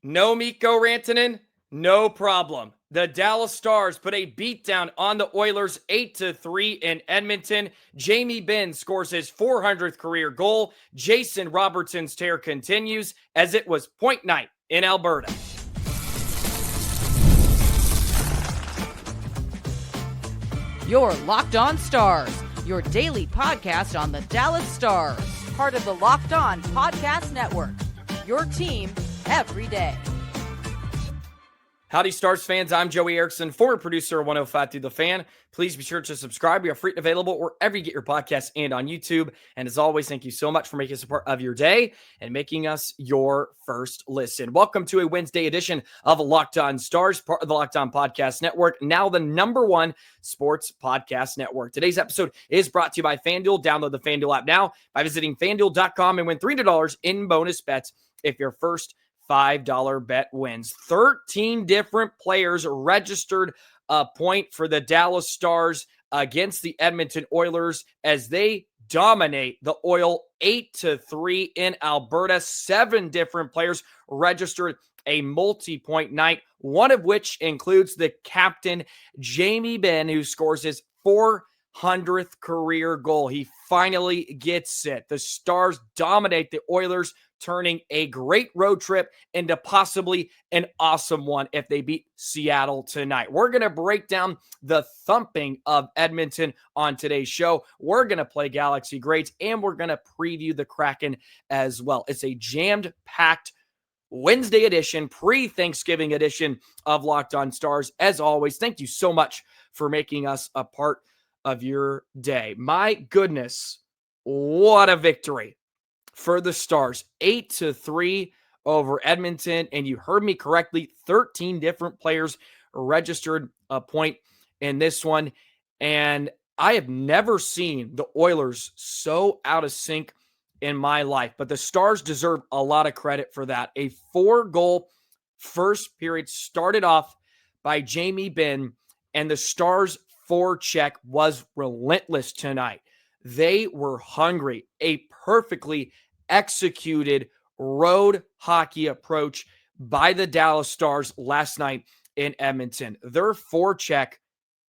No Mikko Rantanen? No problem. The Dallas Stars put a beatdown on the Oilers 8-3 in Edmonton. Jamie Benn scores his 400th career goal. Jason Robertson's tear continues as it was point night in Alberta. You're Locked On Stars, your daily podcast on the Dallas Stars. Part of the Locked On Podcast Network, your team every day. Howdy, Stars fans. I'm Joey Erickson, former producer of 105 Through the Fan. Please be sure to subscribe. We are free and available wherever you get your podcasts and on YouTube. And as always, thank you so much for making us a part of your day and making us your first listen. Welcome to a Wednesday edition of Locked On Stars, part of the Locked On Podcast Network, now the #1 sports podcast network. Today's episode is brought to you by FanDuel. Download the FanDuel app now by visiting FanDuel.com and win $300 in bonus bets if your first $5 bet wins. 13 different players registered a point for the Dallas Stars against the Edmonton Oilers as they dominate the Oil 8-3 in Alberta. 7 different players registered a multi-point night, one of which includes the captain, Jamie Benn, who scores his 400th career goal. He finally gets it. The Stars dominate the Oilers, turning a great road trip into possibly an awesome one if they beat Seattle tonight. We're going to break down the thumping of Edmonton on today's show. We're going to play Galaxy Grades, and we're going to preview the Kraken as well. It's a jammed-packed Wednesday edition, pre-Thanksgiving edition of Locked On Stars. As always, thank you so much for making us a part of your day. My goodness, what a victory for the Stars. 8-3 over Edmonton. And you heard me correctly, 13 different players registered a point in this one. And I have never seen the Oilers so out of sync in my life. But the Stars deserve a lot of credit for that. A 4-goal first period started off by Jamie Benn, and the Stars' forecheck was relentless tonight. They were hungry. A perfectly executed road hockey approach by the Dallas Stars last night in Edmonton. Their forecheck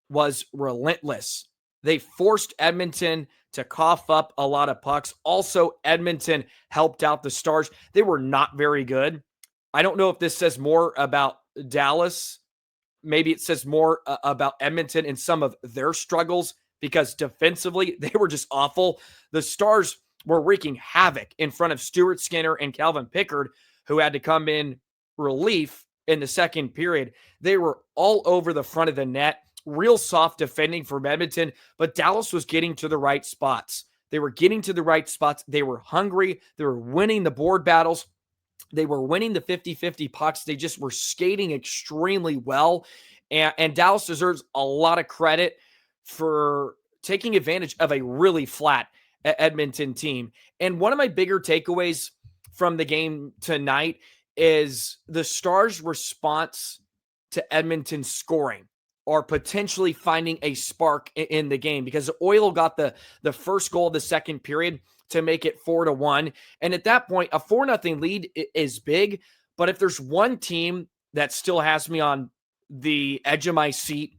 was relentless. They forced Edmonton to cough up a lot of pucks. Also, Edmonton helped out the Stars. They were not very good. I don't know if this says more about Dallas. Maybe it says more about Edmonton and some of their struggles, because defensively, they were just awful. The Stars were wreaking havoc in front of Stuart Skinner and Calvin Pickard, who had to come in relief in the second period. They were all over the front of the net. Real soft defending from Edmonton, but Dallas was getting to the right spots. They were getting to the right spots. They were hungry. They were winning the board battles. They were winning the 50-50 pucks. They just were skating extremely well. And Dallas deserves a lot of credit for taking advantage of a really flat Edmonton team. And one of my bigger takeaways from the game tonight is the Stars' response to Edmonton scoring, or potentially finding a spark in the game, because the Oil got the first goal of the second period to make it 4-1. And at that point, a 4-0 lead is big. But if there's one team that still has me on the edge of my seat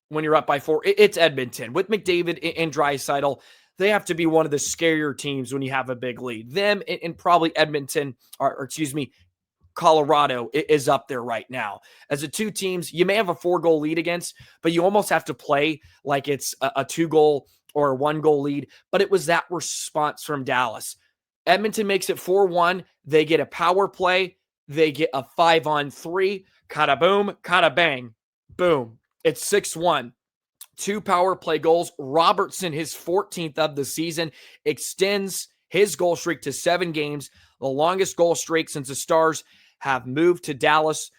when you're up by 4, it's Edmonton. With McDavid and Draisaitl, they have to be one of the scarier teams when you have a big lead. Them and probably Edmonton, or Colorado is up there right now. As the two teams you may have a 4-goal lead against, but you almost have to play like it's a 2-goal or a 1-goal lead. But it was that response from Dallas. Edmonton makes it 4-1. They get a power play. They get a 5-on-3. Kada boom, kada bang. Boom. It's 6-1. 2 power play goals. Robertson, his 14th of the season, extends his goal streak to 7 games, the longest goal streak since the Stars have moved to Dallas.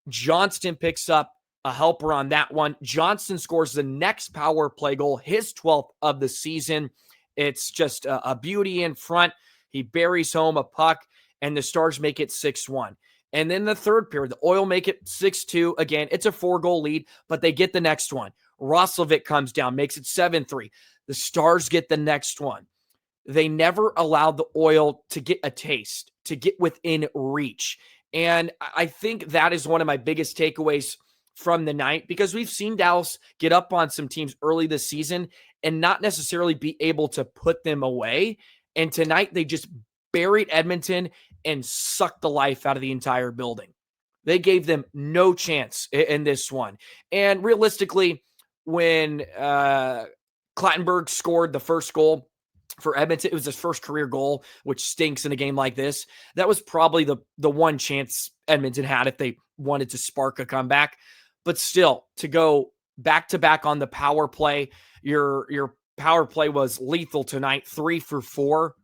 Johnston picks up a helper on that one. Johnston scores the next power play goal, his 12th of the season. It's just a beauty in front. He buries home a puck, and the Stars make it 6-1. And then the third period, the Oil make it 6-2. Again, it's a 4-goal lead, but they get the next one. Roslovic comes down, makes it 7-3. The Stars get the next one. They never allowed the Oil to get a taste, to get within reach. And I think that is one of my biggest takeaways from the night, because we've seen Dallas get up on some teams early this season and not necessarily be able to put them away. And tonight they just buried Edmonton and sucked the life out of the entire building. They gave them no chance in this one. And realistically, when Clattenburg scored the first goal for Edmonton, it was his first career goal, which stinks in a game like this. That was probably the one chance Edmonton had if they wanted to spark a comeback. But still, to go back-to-back on the power play, your power play was lethal tonight, 3 for 4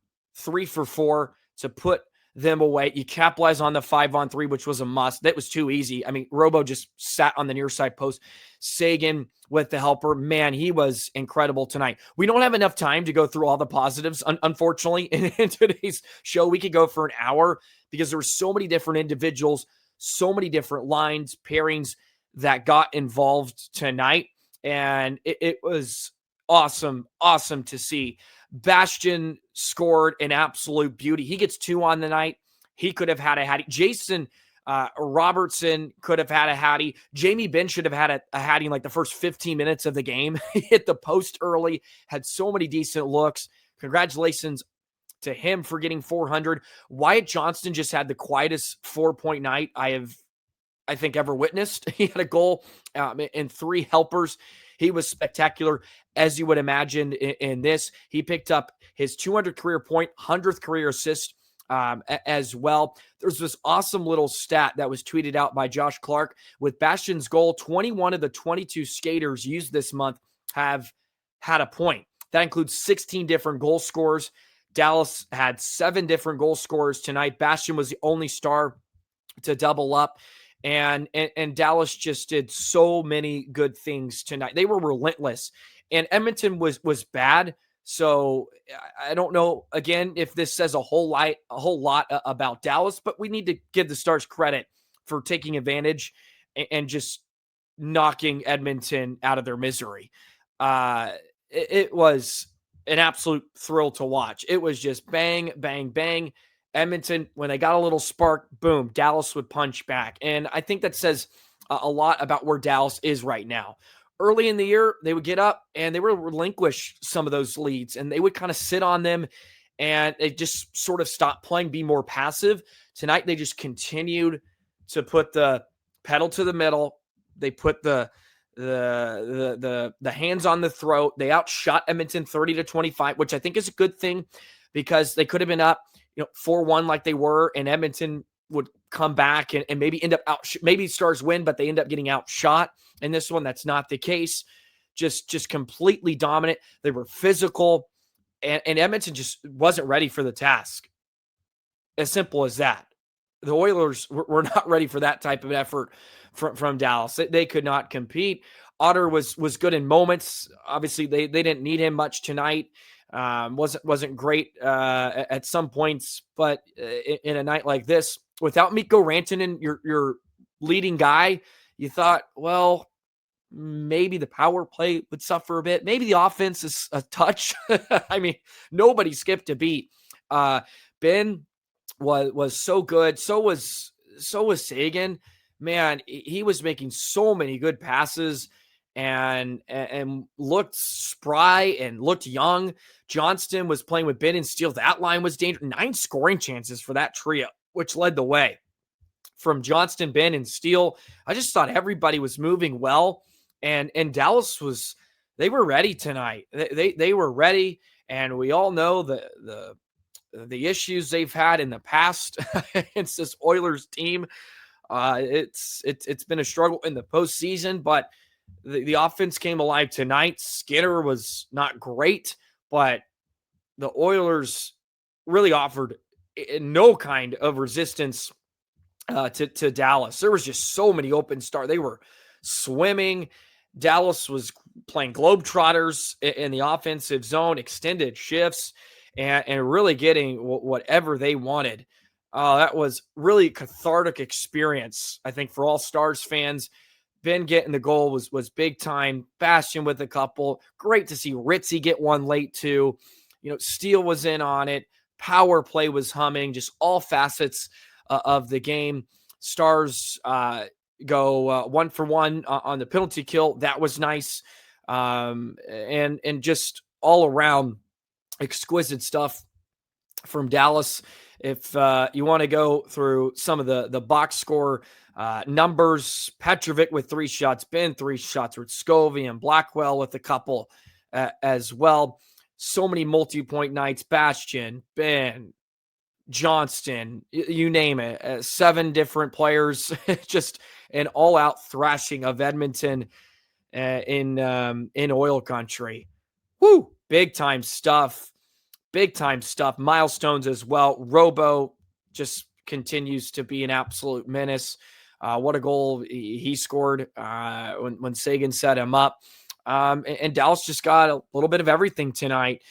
to put them away. You capitalize on the 5-on-3, which was a must. That was too easy. I mean, Robo just sat on the near side post. Sagan with the helper. Man, he was incredible tonight. We don't have enough time to go through all the positives, unfortunately, in today's show. We could go for an hour because there were so many different individuals, so many different lines, pairings that got involved tonight. And it was awesome to see. Bastian scored an absolute beauty. He gets 2 on the night. He could have had a hattie. Jason Robertson could have had a hattie. Jamie Benn should have had a hattie in like the first 15 minutes of the game. He hit the post early, had so many decent looks. Congratulations to him for getting 400. Wyatt Johnston just had the quietest 4-point night I think ever witnessed. He had a goal and 3 helpers. He was spectacular, as you would imagine in this. He picked up his 200th career point, 100th career assist as well. There's this awesome little stat that was tweeted out by Josh Clark. With Bastian's goal, 21 of the 22 skaters used this month have had a point. That includes 16 different goal scorers. Dallas had 7 different goal scorers tonight. Bastian was the only star to double up. And Dallas just did so many good things tonight. They were relentless. And Edmonton was bad. So I don't know, again, if this says a whole lot about Dallas, but we need to give the Stars credit for taking advantage and just knocking Edmonton out of their misery. It was an absolute thrill to watch. It was just bang, bang, bang. Edmonton, when they got a little spark, boom, Dallas would punch back. And I think that says a lot about where Dallas is right now. Early in the year, they would get up and they would relinquish some of those leads and they would kind of sit on them and they just sort of stopped playing, be more passive. Tonight, they just continued to put the pedal to the metal. They put the hands on the throat. They outshot Edmonton 30-25, which I think is a good thing because they could have been up 4-1 like they were, and Edmonton would come back and maybe end up maybe Stars win, but they end up getting outshot. In this one, that's not the case. Just completely dominant. They were physical, and Edmonton just wasn't ready for the task. As simple as that. The Oilers were not ready for that type of effort from Dallas. They could not compete. Otter was good in moments. Obviously, they didn't need him much tonight. Wasn't great at some points, but in a night like this, without Mikko Rantanen, your leading guy, you thought, well, maybe the power play would suffer a bit. Maybe the offense is a touch. I mean, nobody skipped a beat. Ben was so good. So was Sagan. Man, he was making so many good passes and looked spry and looked young. Johnston was playing with Ben and Steele. That line was dangerous. 9 scoring chances for that trio, which led the way. From Johnston, Ben, and Steele, I just thought everybody was moving well. And Dallas they were ready tonight. They were ready. And we all know the issues they've had in the past against this Oilers team. It's been a struggle in the postseason, but the offense came alive tonight. Skinner was not great, but the Oilers really offered no kind of resistance to Dallas. There was just so many open stars. They were swimming. Dallas was playing Globetrotters in the offensive zone, extended shifts, and really getting whatever they wanted. That was really a cathartic experience, I think, for all Stars fans. Ben getting the goal was big time. Bastian with a couple. Great to see Ritzy get one late too. Steele was in on it. Power play was humming. Just all facets of the game. Stars go 1 for 1 on the penalty kill. That was nice. And just all around exquisite stuff from Dallas. If you want to go through some of the box score numbers, Petrovic with 3 shots, Benn 3 shots, Wiscovian, Blackwell with a couple as well. So many multi-point nights, Bastian, Benn, Johnston, you name it. 7 different players, just an all-out thrashing of Edmonton in oil country. Woo! Big time stuff. Big time stuff. Milestones as well. Robo just continues to be an absolute menace. What a goal he scored when Sagan set him up. And Dallas just got a little bit of everything tonight.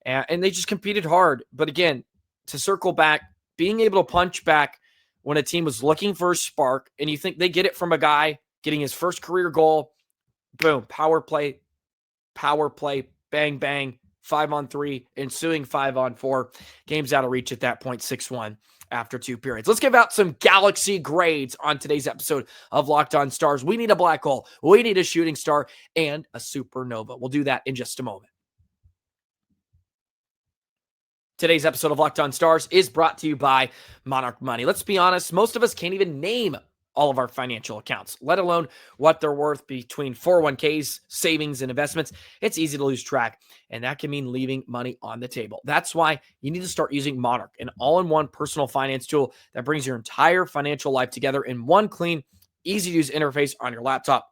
And they just competed hard. But again, to circle back, being able to punch back when a team was looking for a spark, and you think they get it from a guy getting his first career goal, boom, power play, bang, bang, 5-on-3, ensuing 5-on-4. Game's out of reach at that point, 6-1 after 2 periods. Let's give out some galaxy grades on today's episode of Locked On Stars. We need a black hole, we need a shooting star, and a supernova. We'll do that in just a moment. Today's episode of Locked On Stars is brought to you by Monarch Money. Let's be honest, most of us can't even name all of our financial accounts, let alone what they're worth between 401ks, savings, and investments. It's easy to lose track, and that can mean leaving money on the table. That's why you need to start using Monarch, an all-in-one personal finance tool that brings your entire financial life together in one clean, easy-to-use interface on your laptop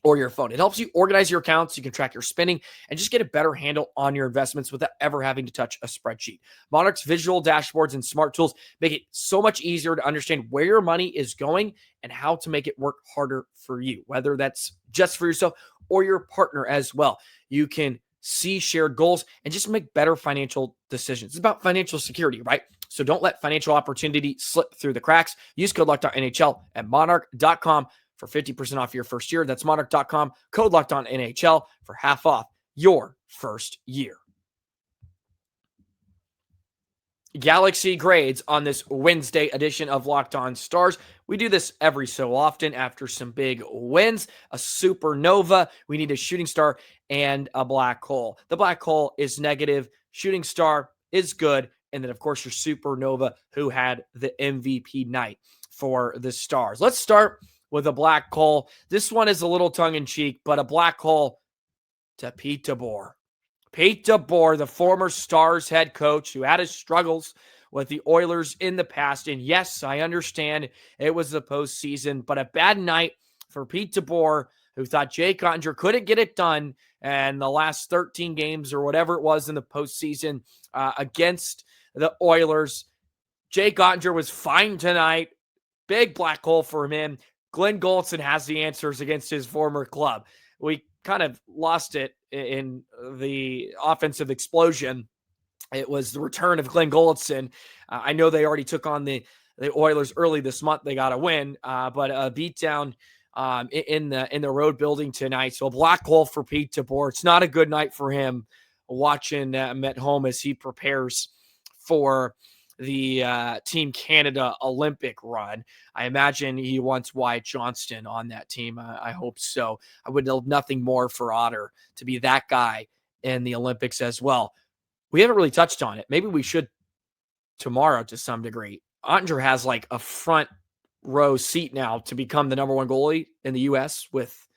or your phone. It helps you organize your accounts. You can track your spending and just get a better handle on your investments without ever having to touch a spreadsheet. Monarch's visual dashboards and smart tools make it so much easier to understand where your money is going and how to make it work harder for you, whether that's just for yourself or your partner as well. You can see shared goals and just make better financial decisions. It's about financial security, right? So don't let financial opportunity slip through the cracks. Use code LOCKEDONNHL at monarch.com for 50% off your first year. That's monarch.com, code LOCKEDONNHL for half off your first year. Galaxy grades on this Wednesday edition of Locked On Stars. We do this every so often after some big wins. A supernova, we need a shooting star, and a black hole. The black hole is negative, shooting star is good, and then, of course, your supernova, who had the MVP night for the Stars. Let's start with a black hole. This one is a little tongue-in-cheek, but a black hole to Pete DeBoer. Pete DeBoer, the former Stars head coach who had his struggles with the Oilers in the past. And yes, I understand it was the postseason, but a bad night for Pete DeBoer, who thought Jake Oettinger couldn't get it done. And the last 13 games or whatever it was in the postseason against the Oilers, Jake Oettinger was fine tonight. Big black hole for him. Glenn Goaltending has the answers against his former club. We kind of lost it in the offensive explosion. It was the return of Glenn Goaltending. I know they already took on the Oilers early this month. They got a win, but a beatdown in the road building tonight. So a black hole for Pete DeBoer. It's not a good night for him watching him at home as he prepares for the Team Canada Olympic run. I imagine he wants Wyatt Johnston on that team. I hope so. I would love nothing more for Otter to be that guy in the Olympics as well. We haven't really touched on it. Maybe we should tomorrow to some degree. Oettinger has like a front row seat now to become the number 1 goalie in the U.S. with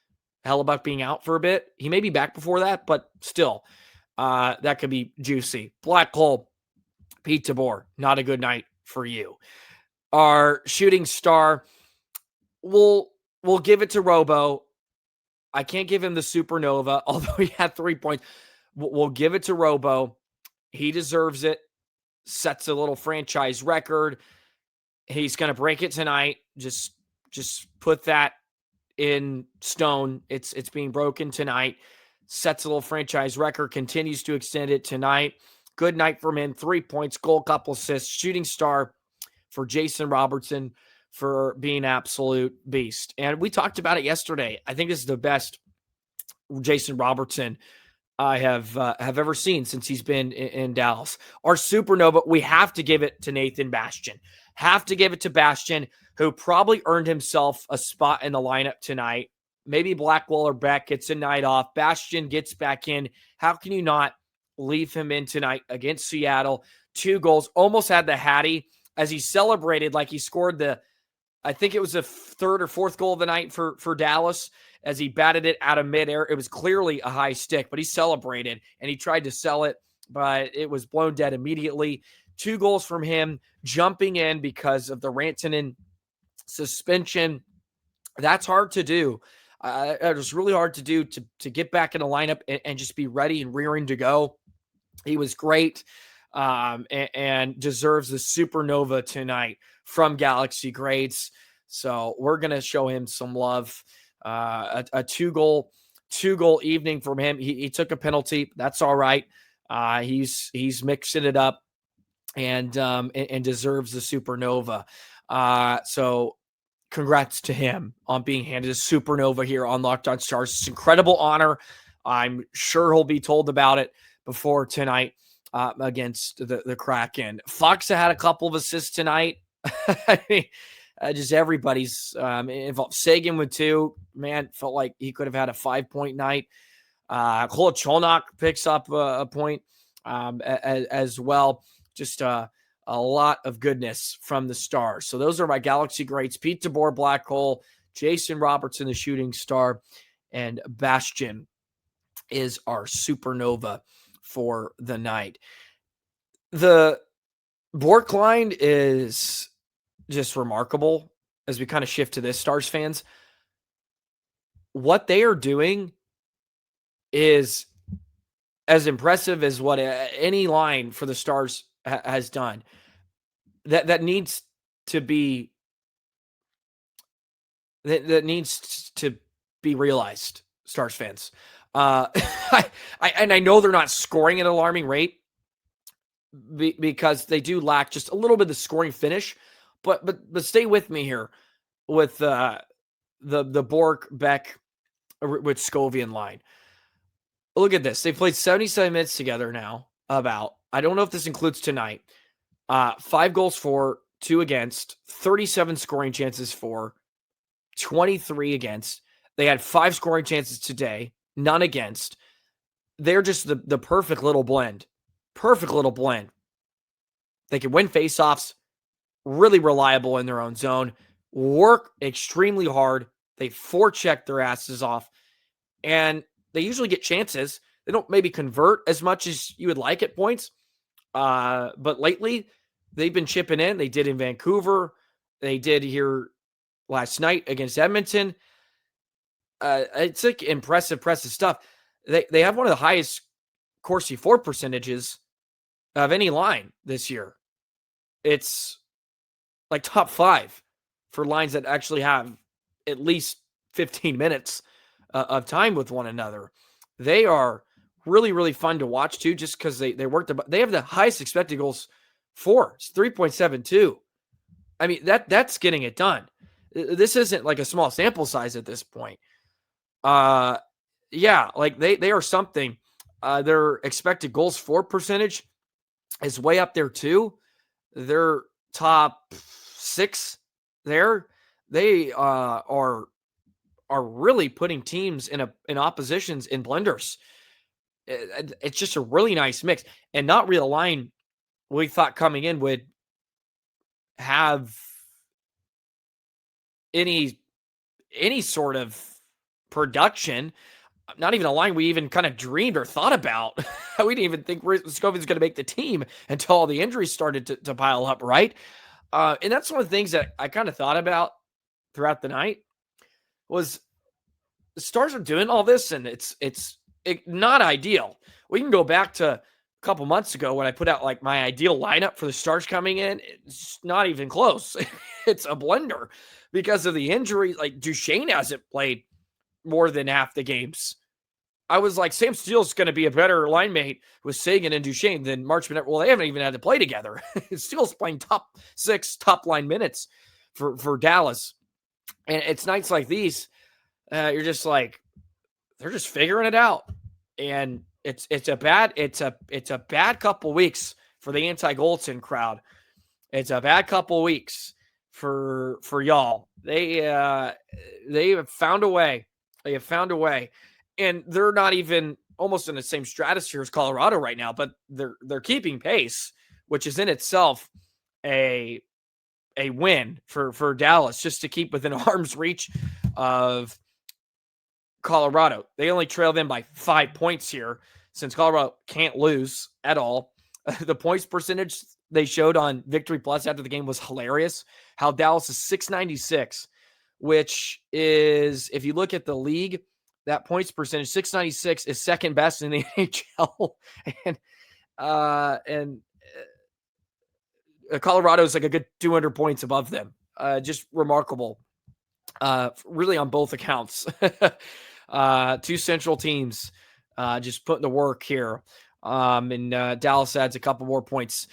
Hellebuck being out for a bit. He may be back before that, but still, that could be juicy. Black hole, Pete DeBoer, not a good night for you. Our shooting star, we'll give it to Robo. I can't give him the supernova, although he had 3 points. We'll give it to Robo. He deserves it. Sets a little franchise record. He's going to break it tonight. Just put that in stone. It's being broken tonight. Sets a little franchise record. Continues to extend it tonight. Good night for him. 3 points, goal, couple assists. Shooting star for Jason Robertson for being absolute beast. And we talked about it yesterday. I think this is the best Jason Robertson I have ever seen since he's been in Dallas. Our supernova, we have to give it to Nathan Bastian. Have to give it to Bastian. who probably earned himself a spot in the lineup tonight. Maybe Blackwell or Beck gets a night off. Bastian gets back in. How can you not leave him in tonight against Seattle? 2 goals, almost had the Hattie as he celebrated like he scored I think it was the 3rd or 4th goal of the night for Dallas as he batted it out of midair. It was clearly a high stick, but he celebrated and he tried to sell it, but it was blown dead immediately. 2 goals from him, jumping in because of the Rantanen suspension. That's hard to do. It was really hard to do to get back in the lineup and just be ready and rearing to go. He was great and deserves the supernova tonight from Galaxy Grades. So we're going to show him some love. A 2-goal evening from him. He took a penalty. That's all right. He's mixing it up and deserves the supernova. So congrats to him on being handed a supernova here on Locked On Stars. It's an incredible honor. I'm sure he'll be told about it before tonight against the Kraken. Fox had a couple of assists tonight. I mean, just everybody's involved. Sagan with 2. Man, felt like he could have had a 5-point night. Kolacholnak picks up a point as well. Just a lot of goodness from the Stars. So those are my Galaxy greats. Pete DeBoer, Black Hole, Jason Robertson, the shooting star, and Bastian is our supernova for the night. The Bork line is just remarkable as we kind of shift to this, Stars fans. What they are doing is as impressive as what any line for the Stars has done. That needs to be realized, Stars fans. I know they're not scoring at an alarming rate because they do lack just a little bit of the scoring finish. But stay with me here with the Bork, Beck, Wiscovian line. Look at this. They played 77 minutes together now. I don't know if this includes tonight. 5 goals for, 2 against, 37 scoring chances for, 23 against. They had 5 scoring chances today, none against. They're just the perfect little blend. Perfect little blend. They can win faceoffs, really reliable in their own zone, work extremely hard. They forecheck their asses off, and they usually get chances. They don't maybe convert as much as you would like at points, but lately they've been chipping in. They did in Vancouver. They did here last night against Edmonton. It's like impressive stuff. They have one of the highest Corsi for percentages of any line this year. It's like top 5 for lines that actually have at least 15 minutes of time with one another. They are really, really fun to watch too, just because they work. They have the highest expected goals for. It's 3.72. I mean, that's getting it done. This isn't like a small sample size at this point. Yeah, like they are something. Their expected goals for percentage is way up there too. They're top 6 there. They are really putting teams in oppositions in blenders. It's just a really nice mix, and not really a line we thought coming in would have any sort of production. Not even a line we even kind of dreamed or thought about. We didn't even think Wiscovian's going to make the team until all the injuries started to pile up, right? And that's one of the things that I kind of thought about throughout the night was the Stars are doing all this, and it's not ideal. We can go back to a couple months ago when I put out like my ideal lineup for the Stars coming in. It's not even close. It's a blender because of the injury. Like Duchesne hasn't played more than half the games. I was like, Sam Steele's going to be a better line mate with Sagan and Duchesne than Marchment. Well, they haven't even had to play together. Steele's playing top 6 top line minutes for Dallas. And it's nights like these, you're just like, they're just figuring it out. And it's a bad couple weeks for the anti-Goaltending crowd. It's a bad couple weeks for y'all. They have found a way. They have found a way, and they're not even almost in the same stratosphere as Colorado right now, but they're keeping pace, which is in itself a win for Dallas, just to keep within arm's reach of Colorado. They only trail them by 5 points here, since Colorado can't lose at all. The points percentage they showed on Victory Plus after the game was hilarious. How Dallas is 696, which is, if you look at the league, that points percentage, 696 is second best in the NHL. And Colorado is like a good 200 points above them. Just remarkable. Really on both accounts. Two central teams just putting the work here. And Dallas adds a couple more points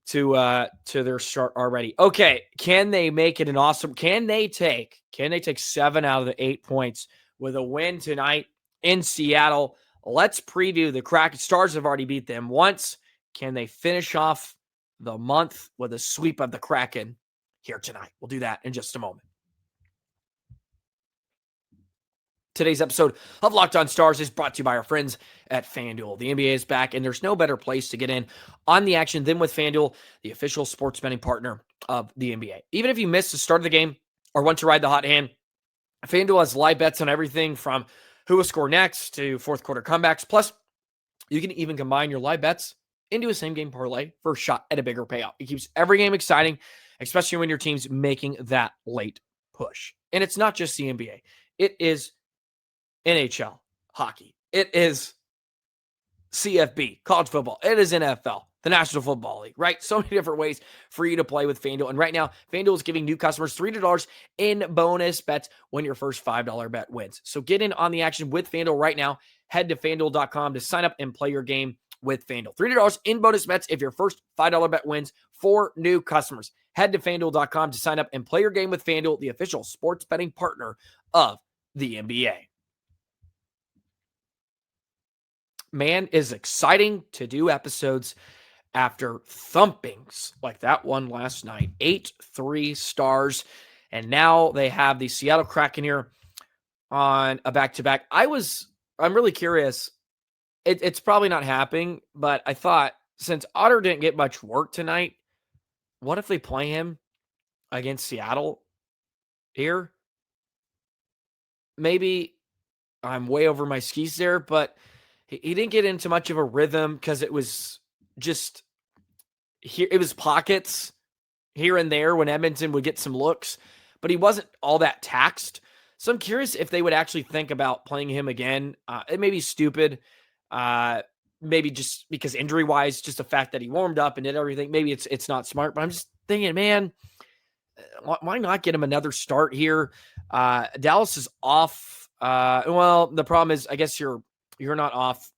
to their start already. Okay, can they make it an awesome? Can they take 7 out of the 8 points with a win tonight in Seattle? Let's preview the Kraken. Stars have already beat them once. Can they finish off the month with a sweep of the Kraken here tonight? We'll do that in just a moment. Today's episode of Locked On Stars is brought to you by our friends at FanDuel. The NBA is back, and there's no better place to get in on the action than with FanDuel, the official sports betting partner of the NBA. Even if you missed the start of the game or want to ride the hot hand, FanDuel has live bets on everything from who will score next to fourth quarter comebacks. Plus, you can even combine your live bets into a same game parlay for a shot at a bigger payout. It keeps every game exciting, especially when your team's making that late push. And it's not just the NBA. It is NHL hockey. It is CFB, college football. It is NFL, the National Football League, right? So many different ways for you to play with FanDuel. And right now, FanDuel is giving new customers $300 in bonus bets when your first $5 bet wins. So get in on the action with FanDuel right now. Head to FanDuel.com to sign up and play your game with FanDuel. $300 in bonus bets if your first $5 bet wins for new customers. Head to FanDuel.com to sign up and play your game with FanDuel, the official sports betting partner of the NBA. Man, is exciting to do episodes after thumpings like that one last night. 8-3 Stars. And now they have the Seattle Kraken here on a back-to-back. I'm really curious. It's probably not happening, but I thought since Otter didn't get much work tonight, what if they play him against Seattle here? Maybe I'm way over my skis there, but he didn't get into much of a rhythm because it was just here. It was pockets here and there when Edmonton would get some looks, but he wasn't all that taxed. So I'm curious if they would actually think about playing him again. It may be stupid. Maybe just because injury-wise, just the fact that he warmed up and did everything, maybe it's not smart. But I'm just thinking, man, why not get him another start here? Dallas is off. Well, the problem is, I guess you're not off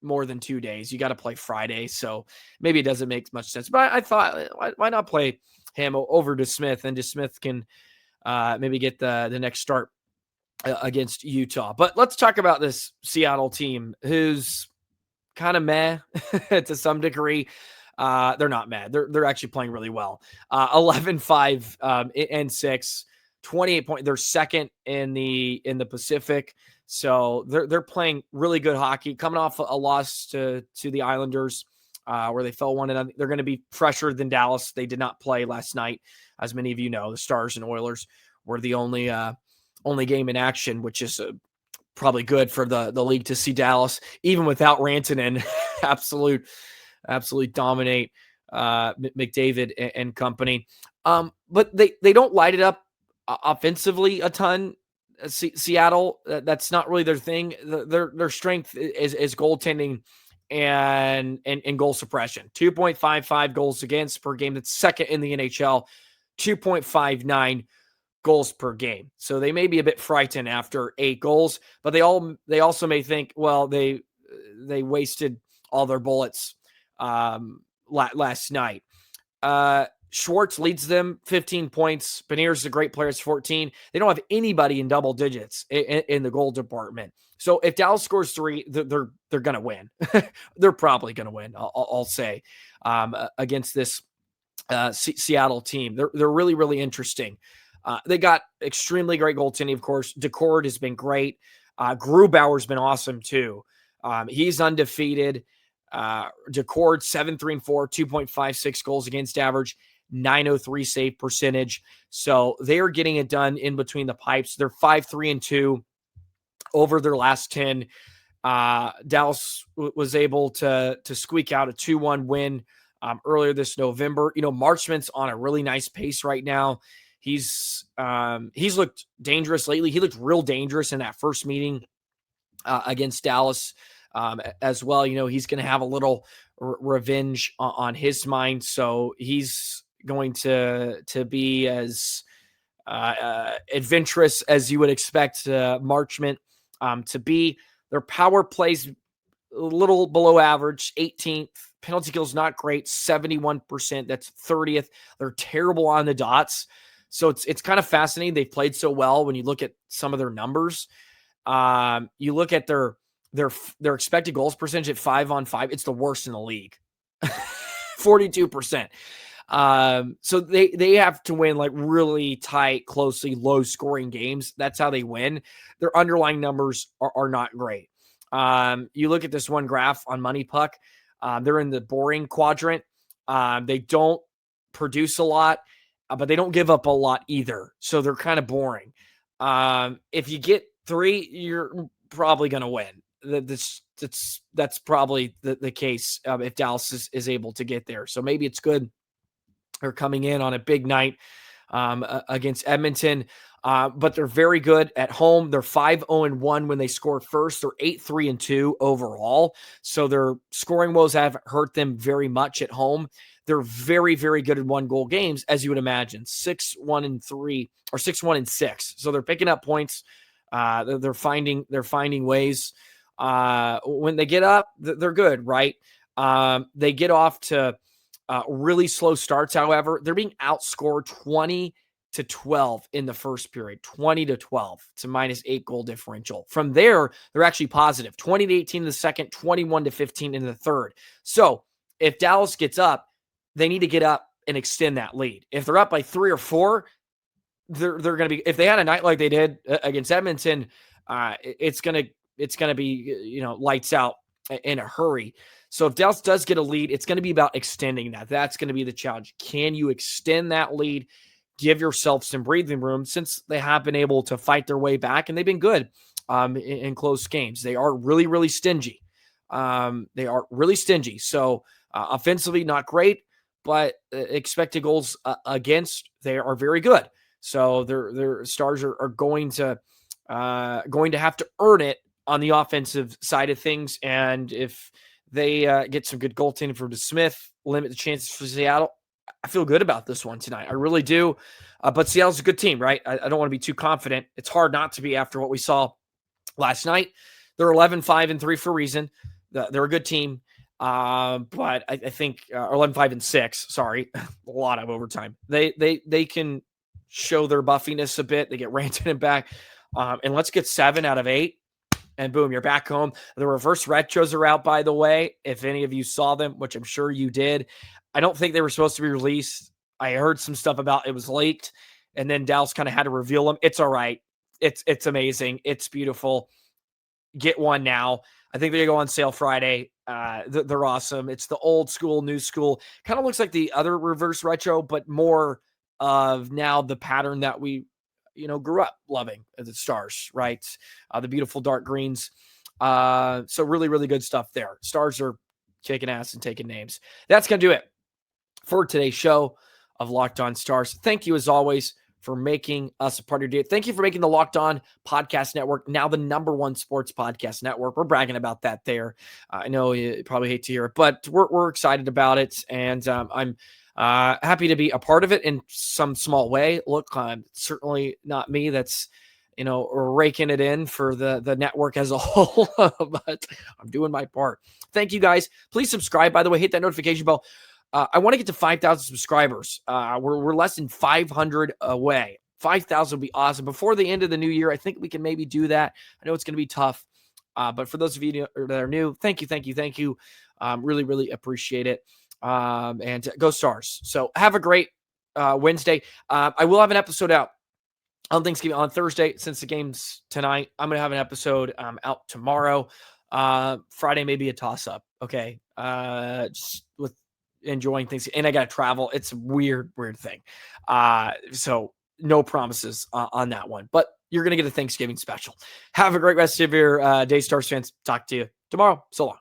more than 2 days. You got to play Friday, so maybe it doesn't make much sense. But I thought, why not play him over to Smith, and Smith can maybe get the next start against Utah. But let's talk about this Seattle team, who's kind of meh to some degree. They're not mad. They're actually playing really well. 11-5 and 6, 28 points. They're second in the Pacific. So they're playing really good hockey, coming off a loss to the Islanders, where they fell 1-0. They're going to be fresher than Dallas. They did not play last night, as many of you know. The Stars and Oilers were the only game in action, which is probably good for the league to see Dallas, even without Rantanen, absolutely dominate McDavid and company. But they don't light it up offensively a ton. Seattle, that's not really their thing. Their strength is goaltending and goal suppression. 2.55 goals against per game. That's second in the NHL. 2.59 goals per game. So they may be a bit frightened after 8 goals, but they also may think, well, they wasted all their bullets last night. Schwartz leads them 15 points. Beniers is a great player. It's 14. They don't have anybody in double digits in the goal department. So if Dallas scores 3, they're going to win. They're probably going to win, I'll say, against this Seattle team. They're really, really interesting. They got extremely great goaltending, of course. Decord has been great. Grubauer's been awesome too. He's undefeated. Decord 7-3-4, 2.56 goals against average, 903 save percentage. So they are getting it done in between the pipes. They're 5-3-2 over their last 10. Dallas was able to squeak out a 2-1 win earlier this November. Marchment's on a really nice pace right now. He's looked dangerous lately. He looked real dangerous in that first meeting against Dallas as well. He's going to have a little revenge on his mind. So he's going to be as adventurous as you would expect Marchment to be. Their power plays a little below average, 18th. Penalty kills not great, 71%. That's 30th. They're terrible on the dots. So it's kind of fascinating. They've played so well when you look at some of their numbers. You look at their expected goals percentage at 5-on-5. It's the worst in the league, 42%. So they have to win like really tight, closely low scoring games. That's how they win. Their underlying numbers are not great. You look at this one graph on Money Puck. They're in the boring quadrant. They don't produce a lot, but they don't give up a lot either. So they're kind of boring. If you get 3, you're probably going to win. That's probably the case if Dallas is able to get there. So maybe it's good. They're coming in on a big night against Edmonton, but they're very good at home. They're 5-0-1 when they score first. They're 8-3-2 overall. So their scoring woes haven't hurt them very much at home. They're very, very good in 1-goal games, as you would imagine. 6-1-3 or 6-1-6. So they're picking up points. They're finding ways. When they get up, they're good, right? They get off to really slow starts. However, they're being outscored 20-12 in the first period, 20-12. It's a -8 goal differential. From there, they're actually positive, 20-18 in the second, 21-15 in the third. So if Dallas gets up, they need to get up and extend that lead. If they're up by 3 or 4, they're going to be, if they had a night like they did against Edmonton, it's going to be, lights out in a hurry. So if Dallas does get a lead, it's going to be about extending that. That's going to be the challenge. Can you extend that lead? Give yourself some breathing room, since they have been able to fight their way back and they've been good in close games. They are really, really stingy. So offensively, not great, but expected goals against, they are very good. So their Stars are going to have to earn it on the offensive side of things. And if they get some good goaltending from DeSmith, limit the chances for Seattle, I feel good about this one tonight. I really do. But Seattle's a good team, right? I don't want to be too confident. It's hard not to be after what we saw last night. They're 11-5-3 for a reason. They're a good team. But I think 11-5-6. Sorry, a lot of overtime. They can show their buffiness a bit. They get Rantanen back, and let's get 7 out of 8, and boom, you're back home. The reverse retros are out, by the way. If any of you saw them, which I'm sure you did, I don't think they were supposed to be released. I heard some stuff about it was leaked, and then Dallas kind of had to reveal them. It's all right. It's amazing. It's beautiful. Get one now. I think they go on sale Friday. They're awesome. It's the old school, new school. Kind of looks like the other reverse retro, but more of now the pattern that we, grew up loving as the Stars, right? The beautiful dark greens. So really, really good stuff there. Stars are kicking ass and taking names. That's going to do it for today's show of Locked On Stars. Thank you, as always, for making us a part of your day. Thank you for making the Locked On Podcast Network now the #1 sports podcast network. We're bragging about that there. I know you probably hate to hear it, but we're excited about it, and I'm happy to be a part of it in some small way. Look, certainly not me that's raking it in for the network as a whole, but I'm doing my part. Thank you, guys. Please subscribe, by the way. Hit that notification bell. I want to get to 5,000 subscribers. We're less than 500 away. 5,000 would be awesome. Before the end of the new year, I think we can maybe do that. I know it's going to be tough, but for those of you that are new, thank you. Really, really appreciate it. And go Stars. So have a great Wednesday. I will have an episode out on Thanksgiving on Thursday, since the game's tonight. I'm going to have an episode out tomorrow. Friday, maybe a toss up. Okay. Just with enjoying things. And I got to travel. It's a weird thing. So no promises on that one, but you're going to get a Thanksgiving special. Have a great rest of your day, Stars fans. Talk to you tomorrow. So long.